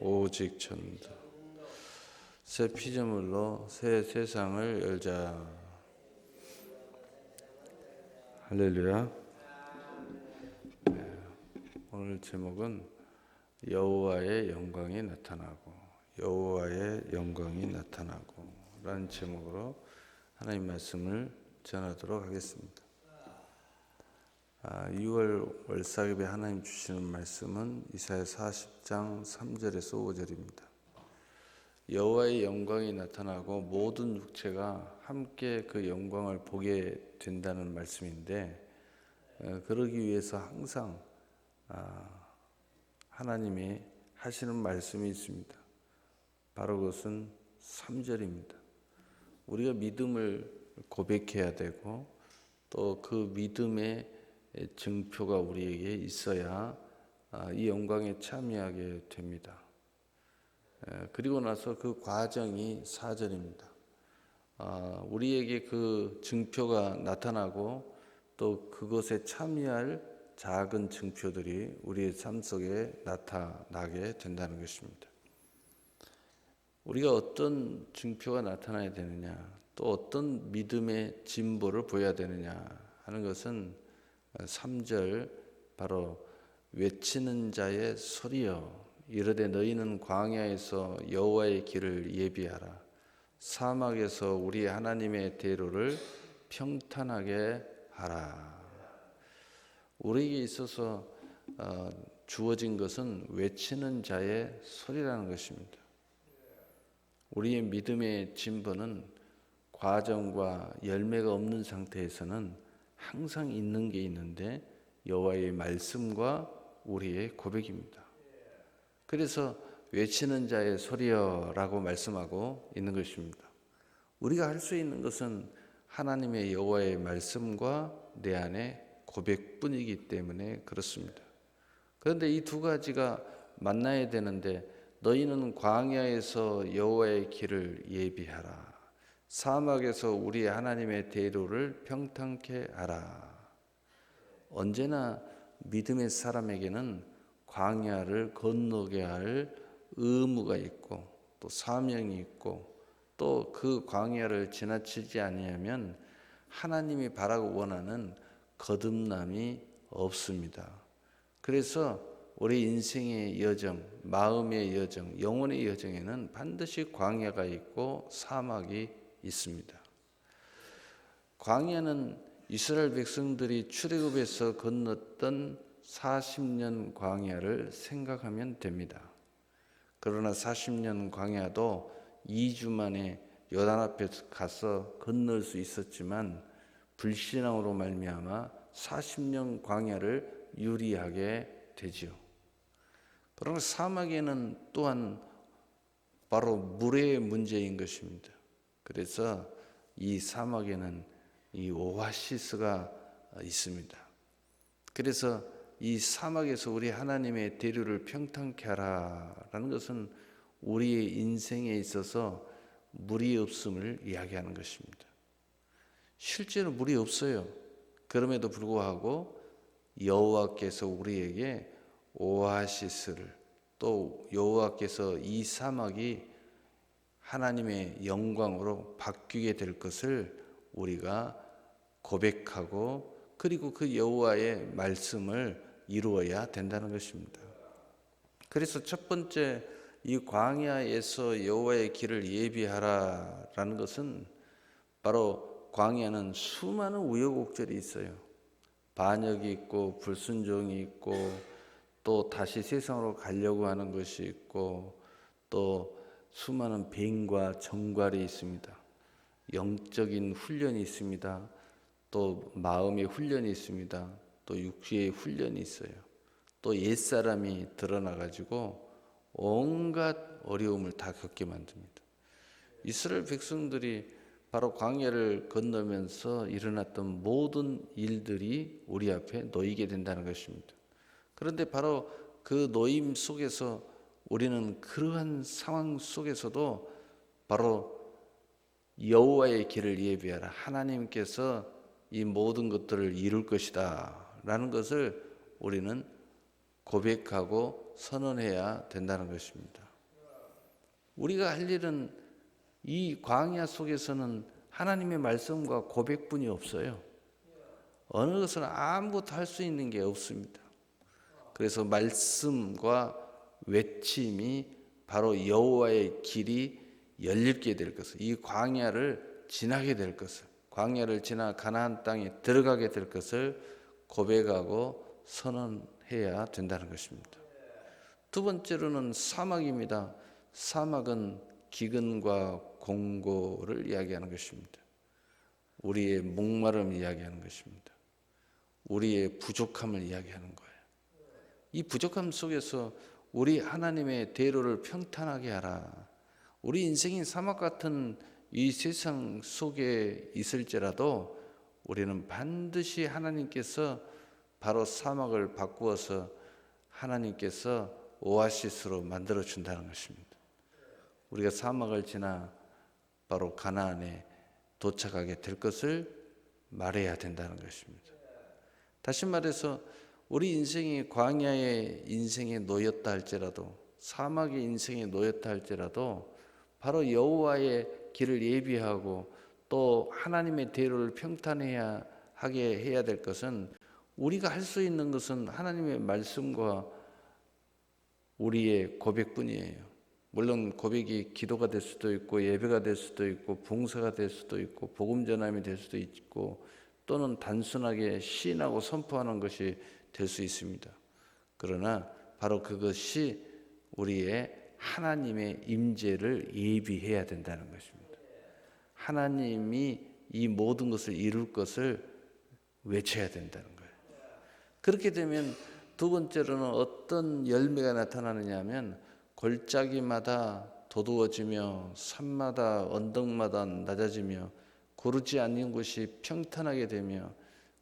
오직 전도. 새 피조물로 새 세상을 열자. 할렐루야. 오늘 제목은 여호와의 영광이 나타나고, 여호와의 영광이 나타나고 라는 제목으로 하나님 말씀을 전하도록 하겠습니다. 6월 월사급에 하나님 주시는 말씀은 이사야 40장 3절에서 5절입니다. 여호와의 영광이 나타나고 모든 육체가 함께 그 영광을 보게 된다는 말씀인데, 그러기 위해서 항상 하나님이 하시는 말씀이 있습니다. 바로 그것은 3절입니다. 우리가 믿음을 고백해야 되고, 또 그 믿음의 증표가 우리에게 있어야 이 영광에 참여하게 됩니다. 그리고 나서 그 과정이 4절입니다. 우리에게 그 증표가 나타나고 또 그것에 참여할 작은 증표들이 우리의 삶 속에 나타나게 된다는 것입니다. 우리가 어떤 증표가 나타나야 되느냐, 또 어떤 믿음의 진보를 보여야 되느냐 하는 것은 3절 바로 외치는 자의 소리여 이르되 너희는 광야에서 여호와의 길을 예비하라. 사막에서 우리 하나님의 대로를 평탄하게 하라. 우리에게 있어서 주어진 것은 외치는 자의 소리라는 것입니다. 우리의 믿음의 진보는 과정과 열매가 없는 상태에서는 항상 있는 게 있는데, 여호와의 말씀과 우리의 고백입니다. 그래서 외치는 자의 소리여라고 말씀하고 있는 것입니다. 우리가 할 수 있는 것은 하나님의 여호와의 말씀과 내 안의 고백뿐이기 때문에 그렇습니다. 그런데 이 두 가지가 만나야 되는데, 너희는 광야에서 여호와의 길을 예비하라. 사막에서 우리 하나님의 대로를 평탄케 하라. 언제나 믿음의 사람에게는 광야를 건너게 할 의무가 있고, 또 사명이 있고, 또 그 광야를 지나치지 아니하면 하나님이 바라고 원하는 거듭남이 없습니다. 그래서 우리 인생의 여정, 마음의 여정, 영혼의 여정에는 반드시 광야가 있고 사막이 있습니다. 광야는 이스라엘 백성들이 출애굽에서 건넜던 40년 광야를 생각하면 됩니다. 그러나 40년 광야도 2주 만에 요단 앞에 가서 건널 수 있었지만, 불신앙으로 말미암아 40년 광야를 유리하게 되지요. 그러나 사막에는 또한 바로 물의 문제인 것입니다. 그래서 이 사막에는 이 오아시스가 있습니다. 그래서 이 사막에서 우리 하나님의 대로를 평탄케 하라라는 것은 우리의 인생에 있어서 물이 없음을 이야기하는 것입니다. 실제로 물이 없어요. 그럼에도 불구하고 여호와께서 우리에게 오아시스를, 또 여호와께서 이 사막이 하나님의 영광으로 바뀌게 될 것을 우리가 고백하고, 그리고 그 여호와의 말씀을 이루어야 된다는 것입니다. 그래서 첫 번째, 이 광야에서 여호와의 길을 예비하라라는 것은, 바로 광야는 수많은 우여곡절이 있어요. 반역이 있고 불순종이 있고, 또 다시 세상으로 가려고 하는 것이 있고, 또 수많은 뱀과 정갈이 있습니다. 영적인 훈련이 있습니다. 또 마음의 훈련이 있습니다. 또 육체의 훈련이 있어요. 또 옛사람이 드러나가지고 온갖 어려움을 다 겪게 만듭니다. 이스라엘 백성들이 바로 광야를 건너면서 일어났던 모든 일들이 우리 앞에 놓이게 된다는 것입니다. 그런데 바로 그 놓임 속에서 우리는 그러한 상황 속에서도 바로 여호와의 길을 예비하라, 하나님께서 이 모든 것들을 이룰 것이다 라는 것을 우리는 고백하고 선언해야 된다는 것입니다. 우리가 할 일은 이 광야 속에서는 하나님의 말씀과 고백뿐이 없어요. 어느 것은 아무것도 할 수 있는 게 없습니다. 그래서 말씀과 외침이 바로 여호와의 길이 열리게 될 것을, 이 광야를 지나게 될 것을, 광야를 지나 가나안 땅에 들어가게 될 것을 고백하고 선언해야 된다는 것입니다. 두 번째로는 사막입니다. 사막은 기근과 공고를 이야기하는 것입니다. 우리의 목마름을 이야기하는 것입니다. 우리의 부족함을 이야기하는 거예요. 이 부족함 속에서 우리 하나님의 대로를 평탄하게 하라. 우리 인생이 사막 같은 이 세상 속에 있을지라도 우리는 반드시 하나님께서 바로 사막을 바꾸어서 하나님께서 오아시스로 만들어 준다는 것입니다. 우리가 사막을 지나 바로 가나안에 도착하게 될 것을 말해야 된다는 것입니다. 다시 말해서 우리 인생이 광야의 인생에 놓였다 할지라도, 사막의 인생에 놓였다 할지라도 바로 여호와의 길을 예비하고 또 하나님의 대로를 평탄해야 하게 해야 될 것은, 우리가 할 수 있는 것은 하나님의 말씀과 우리의 고백뿐이에요. 물론 고백이 기도가 될 수도 있고 예배가 될 수도 있고 봉사가 될 수도 있고 복음 전함이 될 수도 있고 또는 단순하게 시인하고 선포하는 것이 될 수 있습니다. 그러나 바로 그것이 우리의 하나님의 임재를 예비해야 된다는 것입니다. 하나님이 이 모든 것을 이룰 것을 외쳐야 된다는 거예요. 그렇게 되면 두 번째로는 어떤 열매가 나타나느냐 하면, 골짜기마다 도두어지며 산마다 언덕마다 낮아지며 고르지 않는 곳이 평탄하게 되며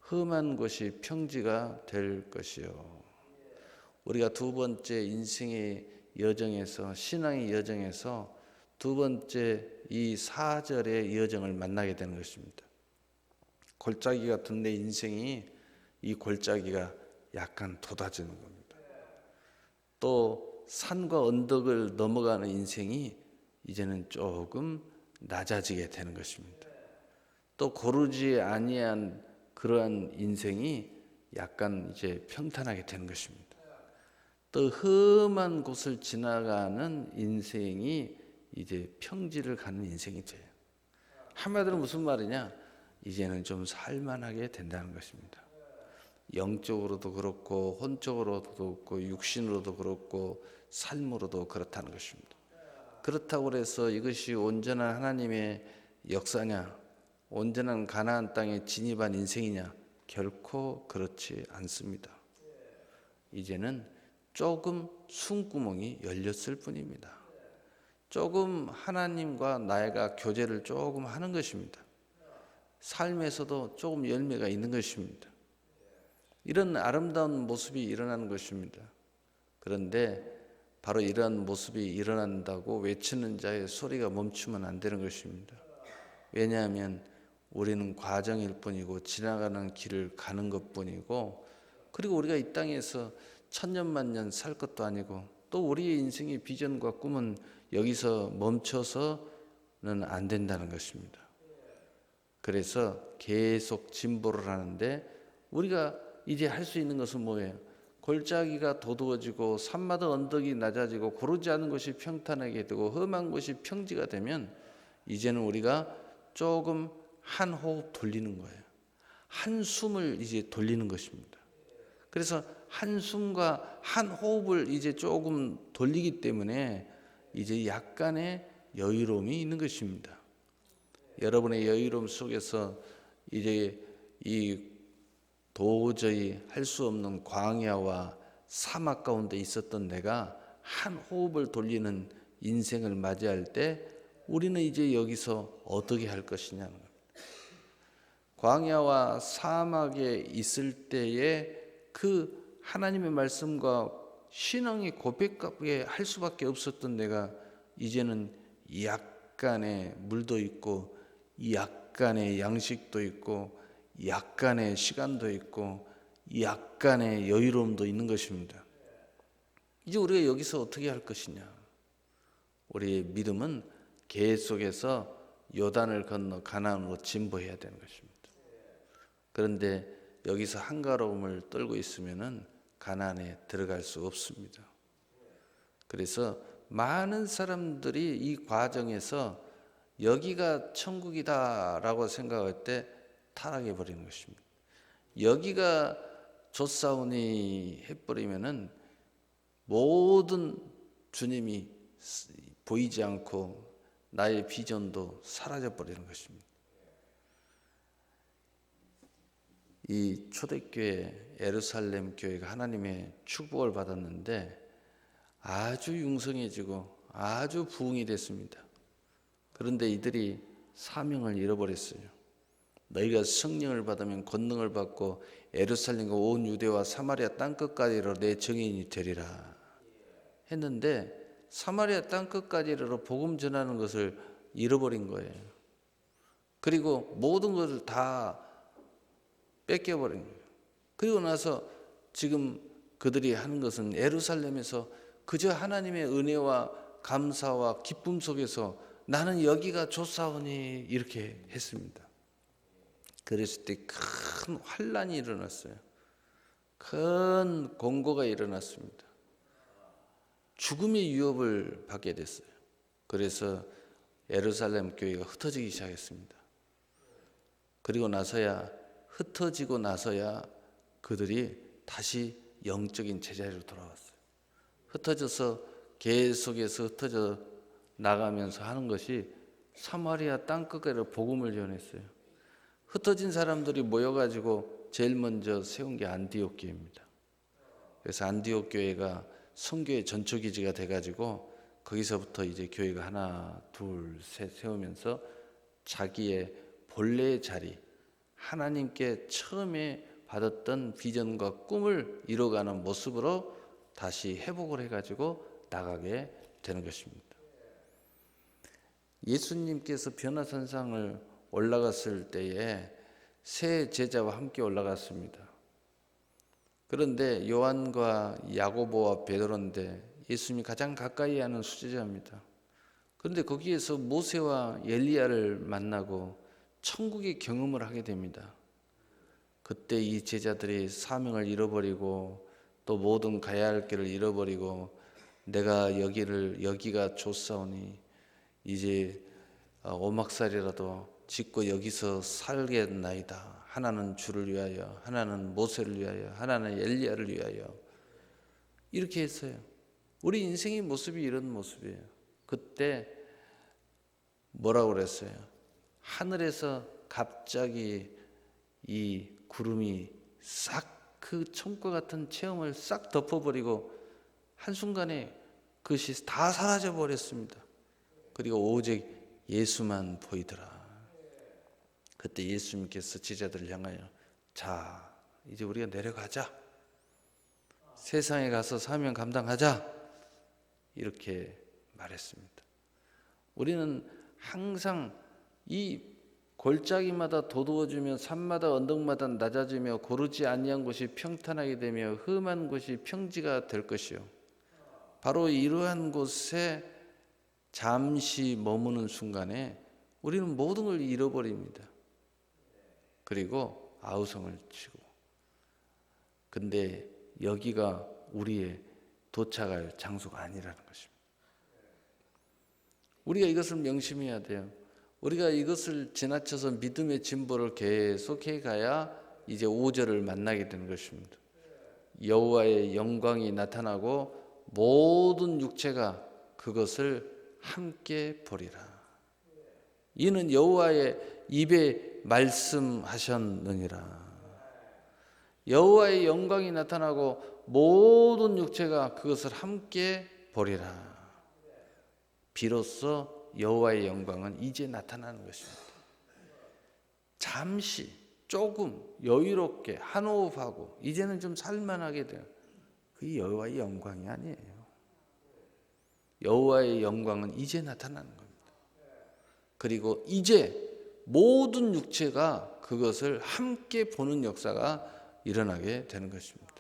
험한 곳이 평지가 될 것이요. 우리가 두 번째 인생의 여정에서, 신앙의 여정에서 두 번째 이 4절의 여정을 만나게 되는 것입니다. 골짜기 같은 내 인생이, 이 골짜기가 약간 돋아지는 겁니다. 또 산과 언덕을 넘어가는 인생이 이제는 조금 낮아지게 되는 것입니다. 또 고르지 아니한 그러한 인생이 약간 이제 평탄하게 되는 것입니다. 또 험한 곳을 지나가는 인생이 이제 평지를 가는 인생이 돼요. 한마디로 무슨 말이냐? 이제는 좀 살만하게 된다는 것입니다. 영적으로도 그렇고 혼적으로도 그렇고 육신으로도 그렇고 삶으로도 그렇다는 것입니다. 그렇다고 해서 이것이 온전한 하나님의 역사냐, 온전한 가나안 땅에 진입한 인생이냐? 결코 그렇지 않습니다. 이제는 조금 숨구멍이 열렸을 뿐입니다. 조금 하나님과 나이가 교제를 조금 하는 것입니다. 삶에서도 조금 열매가 있는 것입니다. 이런 아름다운 모습이 일어나는 것입니다. 그런데 바로 이러한 모습이 일어난다고 외치는 자의 소리가 멈추면 안 되는 것입니다. 왜냐하면 우리는 과정일 뿐이고 지나가는 길을 가는 것뿐이고, 그리고 우리가 이 땅에서 천년만년 살 것도 아니고, 또 우리의 인생의 비전과 꿈은 여기서 멈춰서는 안 된다는 것입니다. 그래서 계속 진보를 하는데, 우리가 이제 할 수 있는 것은 뭐예요? 골짜기가 도두어지고 산마다 언덕이 낮아지고 고르지 않은 것이 평탄하게 되고 험한 곳이 평지가 되면 이제는 우리가 조금 한 호흡 돌리는 거예요. 한숨을 이제 돌리는 것입니다. 그래서 한숨과 한 호흡을 이제 조금 돌리기 때문에 이제 약간의 여유로움이 있는 것입니다. 여러분의 여유로움 속에서 이제 이 도저히 할 수 없는 광야와 사막 가운데 있었던 내가 한 호흡을 돌리는 인생을 맞이할 때 우리는 이제 여기서 어떻게 할 것이냐는 겁니다. 광야와 사막에 있을 때에 그 하나님의 말씀과 신앙의 고백하게 할 수밖에 없었던 내가 이제는 약간의 물도 있고 약간의 양식도 있고 약간의 시간도 있고 약간의 여유로움도 있는 것입니다. 이제 우리가 여기서 어떻게 할 것이냐? 우리의 믿음은 계속해서 요단을 건너 가나안으로 진보해야 되는 것입니다. 그런데 여기서 한가로움을 떨고 있으면은 가나안에 들어갈 수 없습니다. 그래서 많은 사람들이 이 과정에서 여기가 천국이다라고 생각할 때 타락해 버리는 것입니다. 여기가 좋사오니 해버리면은 모든 주님이 보이지 않고 나의 비전도 사라져 버리는 것입니다. 이 초대교회 예루살렘 교회가 하나님의 축복을 받았는데 아주 융성해지고 아주 부흥이 됐습니다. 그런데 이들이 사명을 잃어버렸어요. 너희가 성령을 받으면 권능을 받고 예루살렘과 온 유대와 사마리아 땅끝까지로 내 증인이 되리라 했는데 사마리아 땅끝까지로 복음 전하는 것을 잃어버린 거예요. 그리고 모든 것을 다 뺏겨버린 거예요. 그리고 나서 지금 그들이 하는 것은 예루살렘에서 그저 하나님의 은혜와 감사와 기쁨 속에서 나는 여기가 좋사오니 이렇게 했습니다. 그랬을 때 큰 환란이 일어났어요. 큰 공고가 일어났습니다. 죽음의 위협을 받게 됐어요. 그래서 예루살렘 교회가 흩어지기 시작했습니다. 그리고 나서야 흩어지고 나서야 그들이 다시 영적인 제자리로 돌아왔어요. 흩어져서 계속해서 흩어져 나가면서 하는 것이 사마리아 땅끝까지 복음을 전했어요. 흩어진 사람들이 모여가지고 제일 먼저 세운 게 안디옥 교회입니다. 그래서 안디옥 교회가 선교의 전초기지가 돼가지고 거기서부터 이제 교회가 하나, 둘, 셋 세우면서 자기의 본래의 자리, 하나님께 처음에 받았던 비전과 꿈을 이뤄가는 모습으로 다시 회복을 해가지고 나가게 되는 것입니다. 예수님께서 변화산상을 올라갔을 때에 세 제자와 함께 올라갔습니다. 그런데 요한과 야고보와 베드로인데 예수님이 가장 가까이 하는 수제자입니다. 그런데 거기에서 모세와 엘리야를 만나고 천국의 경험을 하게 됩니다. 그때 이 제자들이 사명을 잃어버리고 또 모든 가야 할 길을 잃어버리고 내가 여기가 좋사오니 이제 오막살이라도 짓고 여기서 살겠나이다. 하나는 주를 위하여, 하나는 모세를 위하여, 하나는 엘리야를 위하여 이렇게 했어요. 우리 인생의 모습이 이런 모습이에요. 그때 뭐라고 그랬어요? 하늘에서 갑자기 이 구름이 싹 그 천과 같은 체험을 싹 덮어버리고 한순간에 그것이 다 사라져 버렸습니다. 그리고 오직 예수만 보이더라. 그때 예수님께서 제자들을 향하여 자 이제 우리가 내려가자. 세상에 가서 사명 감당하자. 이렇게 말했습니다. 우리는 항상 이 골짜기마다 도두어지며 산마다 언덕마다 낮아지며 고르지 아니한 곳이 평탄하게 되며 험한 곳이 평지가 될 것이요. 바로 이러한 곳에 잠시 머무는 순간에 우리는 모든 걸 잃어버립니다. 그리고 아우성을 치고. 근데 여기가 우리의 도착할 장소가 아니라는 것입니다. 우리가 이것을 명심해야 돼요. 우리가 이것을 지나쳐서 믿음의 진보를 계속해 가야 이제 5절을 만나게 되는 것입니다. 여호와의 영광이 나타나고 모든 육체가 그것을 함께 보리라. 이는 여호와의 입에 말씀하셨느니라. 여호와의 영광이 나타나고 모든 육체가 그것을 함께 보리라. 비로소 여호와의 영광은 이제 나타나는 것입니다. 잠시 조금 여유롭게 한 호흡하고 이제는 좀 살만하게 돼요. 그게 여호와의 영광이 아니에요. 여호와의 영광은 이제 나타나는 겁니다. 그리고 이제 모든 육체가 그것을 함께 보는 역사가 일어나게 되는 것입니다.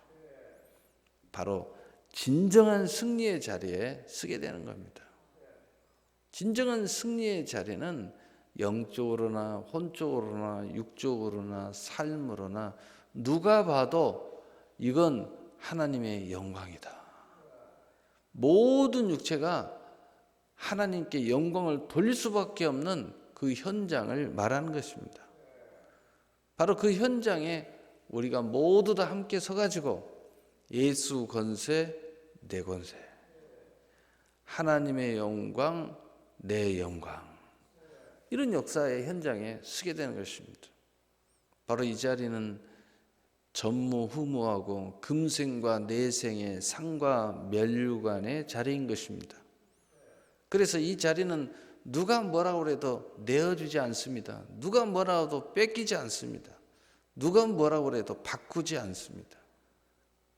바로 진정한 승리의 자리에 서게 되는 겁니다. 진정한 승리의 자리는 영적으로나 혼적으로나 육적으로나 삶으로나 누가 봐도 이건 하나님의 영광이다. 모든 육체가 하나님께 영광을 돌릴 수밖에 없는 그 현장을 말하는 것입니다. 바로 그 현장에 우리가 모두 다 함께 서가지고 예수 권세, 내 권세, 하나님의 영광, 내 영광, 이런 역사의 현장에 서게 되는 것입니다. 바로 이 자리는 전무후무하고 금생과 내생의 상과 멸류관의 자리인 것입니다. 그래서 이 자리는 누가 뭐라고 해도 내어주지 않습니다. 누가 뭐라고 뺏기지 않습니다. 누가 뭐라고 해도 바꾸지 않습니다.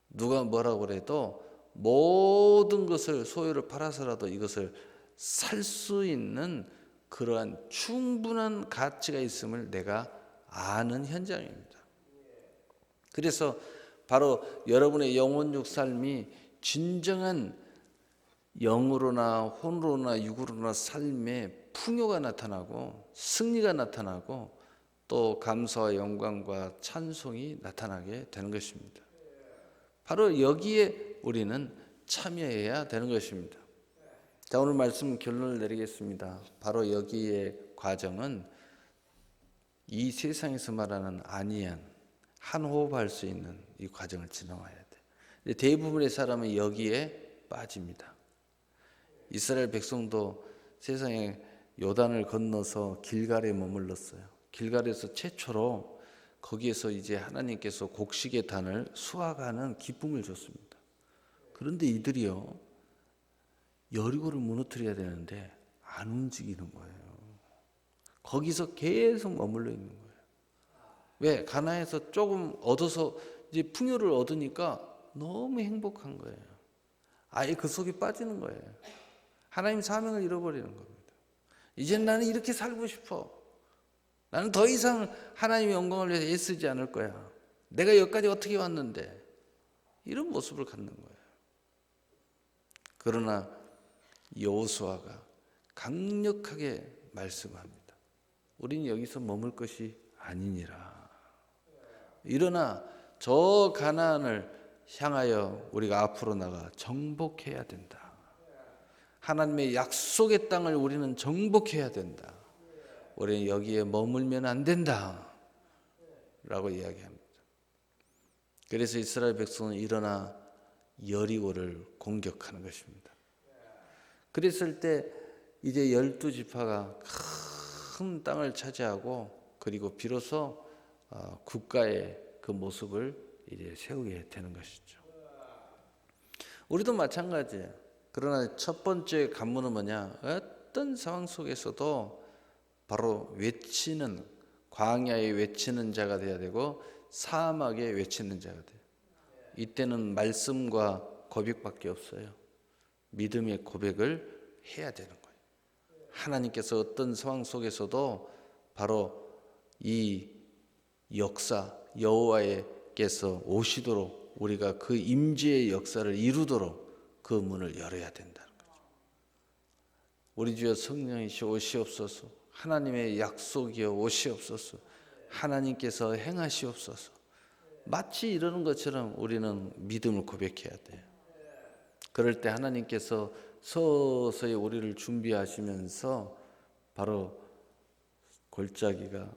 누가 뭐라고 해도 모든 것을 소유를 팔아서라도 이것을 살 수 있는 그러한 충분한 가치가 있음을 내가 아는 현장입니다. 그래서 바로 여러분의 영혼적 삶이 진정한 영으로나 혼으로나 육으로나 삶의 풍요가 나타나고 승리가 나타나고 또 감사와 영광과 찬송이 나타나게 되는 것입니다. 바로 여기에 우리는 참여해야 되는 것입니다. 자, 오늘 말씀 결론을 내리겠습니다. 바로 여기에 과정은 이 세상에서 말하는 안이한 한 호흡할 수 있는 이 과정을 지나와야 돼. 대부분의 사람은 여기에 빠집니다. 이스라엘 백성도 세상에 요단을 건너서 길갈에 머물렀어요. 길갈에서 최초로 거기에서 이제 하나님께서 곡식의 단을 수확하는 기쁨을 줬습니다. 그런데 이들이요, 여리고를 무너뜨려야 되는데 안 움직이는 거예요. 거기서 계속 머물러 있는 거예요. 왜? 가나안에서 조금 얻어서 이제 풍요를 얻으니까 너무 행복한 거예요. 아예 그 속에 빠지는 거예요. 하나님 사명을 잃어버리는 겁니다. 이제는 나는 이렇게 살고 싶어. 나는 더 이상 하나님의 영광을 위해서 애쓰지 않을 거야. 내가 여기까지 어떻게 왔는데. 이런 모습을 갖는 거예요. 그러나 여호수아가 강력하게 말씀합니다. 우리는 여기서 머물 것이 아니니라. 일어나 저 가나안을 향하여 우리가 앞으로 나가 정복해야 된다. 하나님의 약속의 땅을 우리는 정복해야 된다. 우리는 여기에 머물면 안 된다 라고 이야기합니다. 그래서 이스라엘 백성은 일어나 여리고를 공격하는 것입니다. 그랬을 때 이제 12지파가 큰 땅을 차지하고 그리고 비로소 국가의 그 모습을 이제 세우게 되는 것이죠. 우리도 마찬가지예요. 그러나 첫 번째 관문은 뭐냐? 어떤 상황 속에서도 바로 외치는, 광야에 외치는 자가 돼야 되고 사막에 외치는 자가 돼요. 이때는 말씀과 고백밖에 없어요. 믿음의 고백을 해야 되는 거예요. 하나님께서 어떤 상황 속에서도 바로 이 역사, 여호와께서 오시도록 우리가 그 임재의 역사를 이루도록 그 문을 열어야 된다는 거죠. 우리 주여 성령이시 오시옵소서. 하나님의 약속이여 오시옵소서. 하나님께서 행하시옵소서. 마치 이러는 것처럼 우리는 믿음을 고백해야 돼요. 그럴 때 하나님께서 서서히 우리를 준비하시면서 바로 골짜기가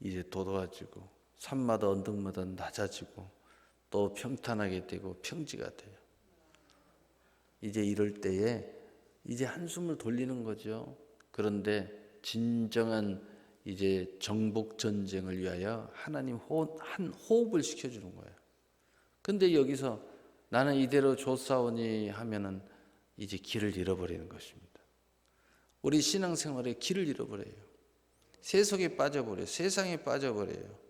이제 도도해지고 산마다 언덕마다 낮아지고 또 평탄하게 되고 평지가 돼요. 이제 이럴 때에 이제 한숨을 돌리는 거죠. 그런데 진정한 이제 정복 전쟁을 위하여 하나님 한 호흡을 시켜주는 거예요. 근데 여기서 나는 이대로 좋사오니 하면은 이제 길을 잃어버리는 것입니다. 우리 신앙생활에 길을 잃어버려요. 세속에 빠져버려요. 세상에 빠져버려요.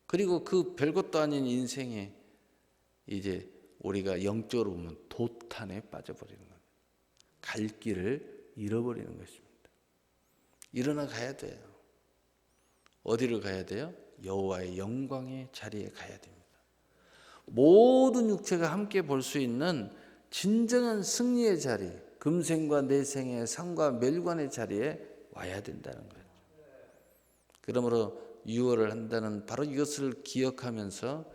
그리고 그 별것도 아닌 인생에 이제 우리가 영적으로 보면 도탄에 빠져버리는 겁니다. 갈 길을 잃어버리는 것입니다. 일어나 가야 돼요. 어디를 가야 돼요? 여호와의 영광의 자리에 가야 됩니다. 모든 육체가 함께 볼 수 있는 진정한 승리의 자리, 금생과 내생의 상과 멸관의 자리에 와야 된다는 거죠. 그러므로 유월을 한다는 바로 이것을 기억하면서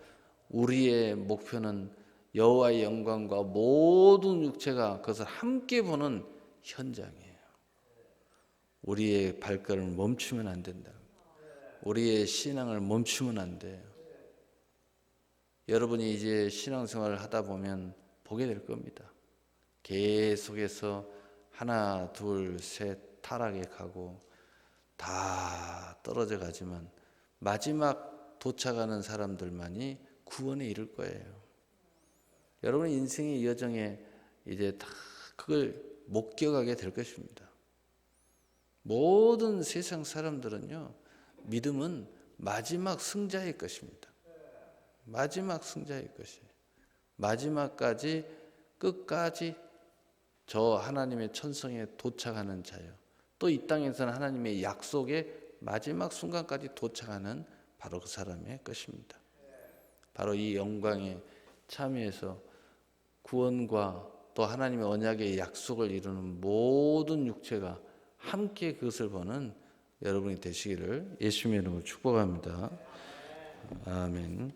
우리의 목표는 여호와의 영광과 모든 육체가 그것을 함께 보는 현장이에요. 우리의 발걸음을 멈추면 안 된다. 우리의 신앙을 멈추면 안 돼요. 여러분이 이제 신앙생활을 하다 보면 보게 될 겁니다. 계속해서 하나, 둘, 셋 타락해 가고 다 떨어져 가지만 마지막 도착하는 사람들만이 구원에 이를 거예요. 여러분의 인생의 여정에 이제 다 그걸 목격하게 될 것입니다. 모든 세상 사람들은요, 믿음은 마지막 승자의 것입니다. 마지막 승자의 것이에요. 마지막까지 끝까지 저 하나님의 천성에 도착하는 자요. 또 이 땅에서는 하나님의 약속의 마지막 순간까지 도착하는 바로 그 사람의 것입니다. 바로 이 영광에 참여해서 구원과 또 하나님의 언약의 약속을 이루는 모든 육체가 함께 그것을 보는 여러분이 되시기를 예수님의 이름으로 축복합니다. 아멘.